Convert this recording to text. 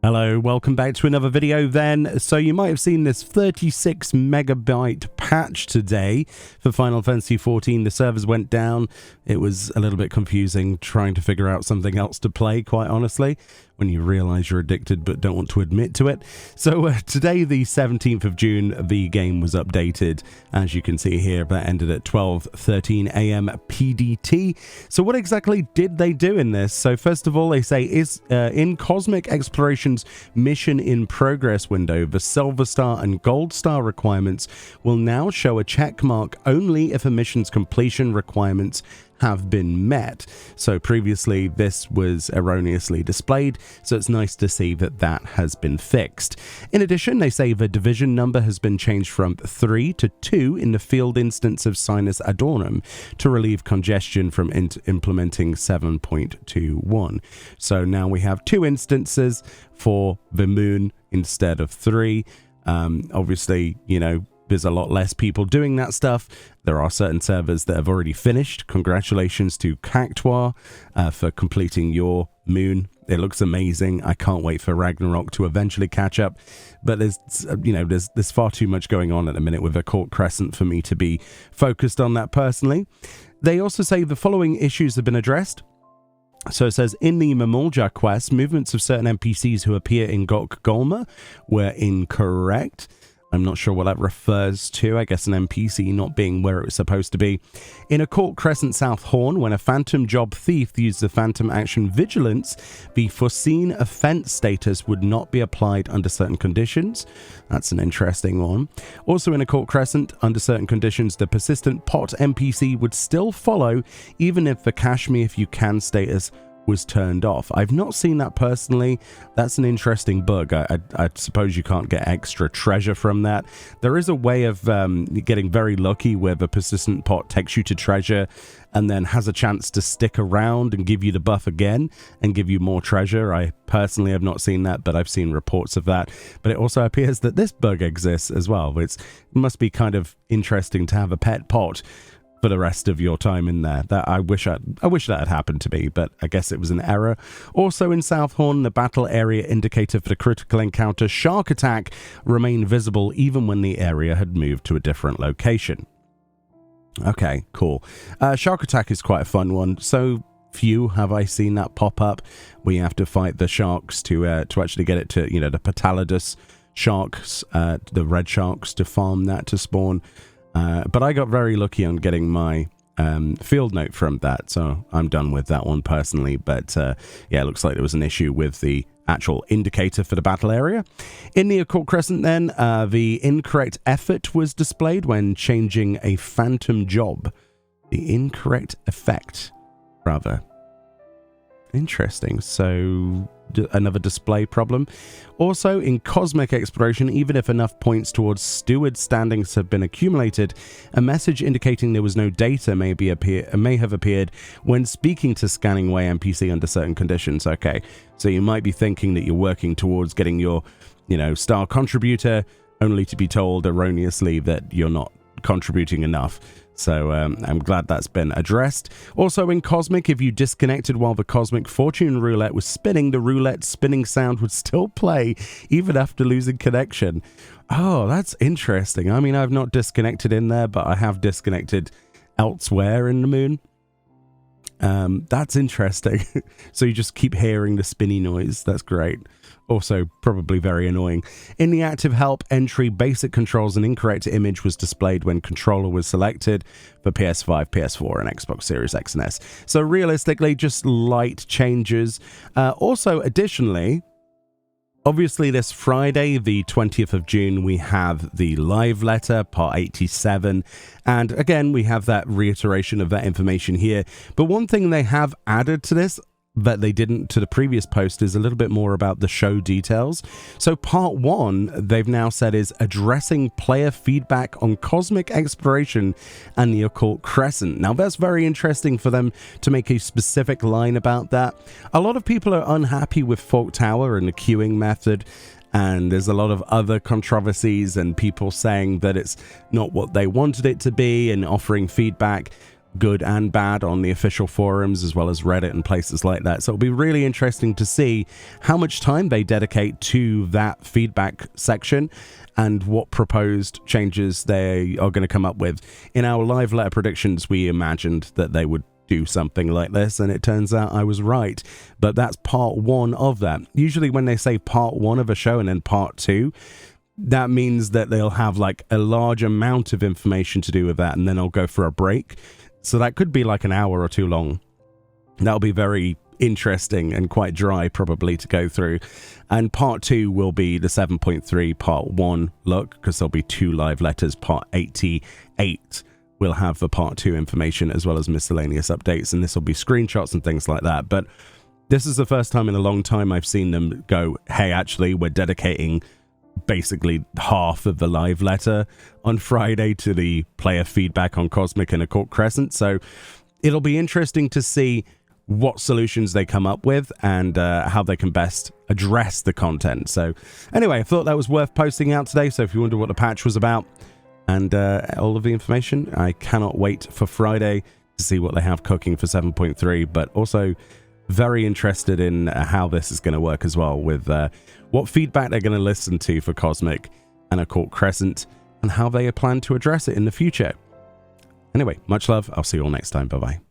Hello, welcome back to another video then. So you might have seen this 36 megabyte patch today for Final Fantasy XIV. The servers went down. It was a little bit confusing trying to figure out something else to play, quite honestly, when you realize you're addicted but don't want to admit to it. So today, the 17th of June, the game was updated. As you can see here, that ended at 12:13 a.m. PDT. So what exactly did they do in this? So first of all, they say in Cosmic Exploration's Mission in Progress window, the Silver Star and Gold Star requirements will now show a check mark only if a mission's completion requirements have been met. So previously this was erroneously displayed, so it's nice to see that that has been fixed. In addition, they say the division number has been changed from 3 to 2 in the field instance of Sinus Adornum to relieve congestion from implementing 7.21. So now we have 2 instances for the moon instead of 3. Obviously, you know, there's a lot less people doing that stuff. There are certain servers that have already finished. Congratulations to Cactoire for completing your moon. It looks amazing. I can't wait for Ragnarok to eventually catch up. But there's far too much going on at the minute with the Court Crescent for me to be focused on that personally. They also say the following issues have been addressed. So it says, in the Mamulja quest, movements of certain NPCs who appear in Gok Golma were incorrect. I'm not sure what that refers to. I guess an NPC not being where it was supposed to be. In a Court Crescent South Horn, when a Phantom Job Thief used the Phantom Action Vigilance, the foreseen offense status would not be applied under certain conditions. That's an interesting one. Also in a Court Crescent, under certain conditions, the Persistent Pot NPC would still follow, even if the Cash Me If You Can status was turned off. I've not seen that personally. That's an interesting bug. I suppose you can't get extra treasure from that. There is a way of getting very lucky where the persistent pot takes you to treasure and then has a chance to stick around and give you the buff again and give you more treasure. I personally have not seen that, but I've seen reports of that. But it also appears that this bug exists as well. It must be kind of interesting to have a pet pot for the rest of your time in there. That I wish that had happened to me, but I guess it was an error. Also in Southhorn, the battle area indicator for the critical encounter Shark Attack remained visible even when the area had moved to a different location. Okay, cool. Shark Attack is quite a fun one. So few have I seen that pop up. We have to fight the sharks to actually get it to, you know, the Patalidus sharks, the red sharks, to farm that to spawn. But I got very lucky on getting my field note from that, so I'm done with that one personally. But yeah, it looks like there was an issue with the actual indicator for the battle area. In the Occult Crescent then, the incorrect effort was displayed when changing a phantom job. The incorrect effect, rather. Interesting. So another display problem. Also in Cosmic Exploration, even if enough points towards steward standings have been accumulated, a message indicating there was no data may have appeared when speaking to Scanning Away NPC under certain conditions. Okay, so you might be thinking that you're working towards getting your, you know, star contributor, only to be told erroneously that you're not contributing enough. So I'm glad that's been addressed. Also in Cosmic, if you disconnected while the Cosmic Fortune Roulette was spinning, the roulette spinning sound would still play even after losing connection. Oh, that's interesting. I mean, I've not disconnected in there, but I have disconnected elsewhere in the moon. That's interesting. So you just keep hearing the spinny noise. That's great. Also probably very annoying. In the active help entry, basic controls, an incorrect image was displayed when controller was selected for PS5, PS4 and Xbox Series X and S. So realistically, just light changes. Also, additionally, obviously this Friday, the 20th of June, we have the live letter, part 87. And again, we have that reiteration of that information here. But one thing they have added to this that they didn't to the previous post is a little bit more about the show details. So part 1, they've now said, is addressing player feedback on Cosmic Exploration and the Occult Crescent. Now that's very interesting for them to make a specific line about that. A lot of people are unhappy with Fork Tower and the queuing method, and there's a lot of other controversies and people saying that it's not what they wanted it to be and offering feedback. good and bad, on the official forums as well as Reddit and places like that. So it'll be really interesting to see how much time they dedicate to that feedback section and what proposed changes they are going to come up with. In our live letter predictions, we imagined that they would do something like this, and it turns out I was right. But that's part one of that. Usually when they say part one of a show and then part two, that means that they'll have like a large amount of information to do with that, and then I'll go for a break. So that could be like an hour or two long. That'll be very interesting and quite dry probably to go through. And part two will be the 7.3 part one look, because there'll be 2 live letters. Part 88 will have the part two information as well as miscellaneous updates, and this will be screenshots and things like that. But this is the first time in a long time I've seen them go, hey, actually, we're dedicating basically half of the live letter on Friday to the player feedback on Cosmic and Occult Crescent. So it'll be interesting to see what solutions they come up with and how they can best address the content. So anyway, I thought that was worth posting out today. So if you wonder what the patch was about and all of the information, I cannot wait for Friday to see what they have cooking for 7.3, but also very interested in how this is going to work as well, with what feedback they're going to listen to for Cosmic and Occult Crescent and how they plan to address it in the future. Anyway, much love. I'll see you all next time. Bye-bye.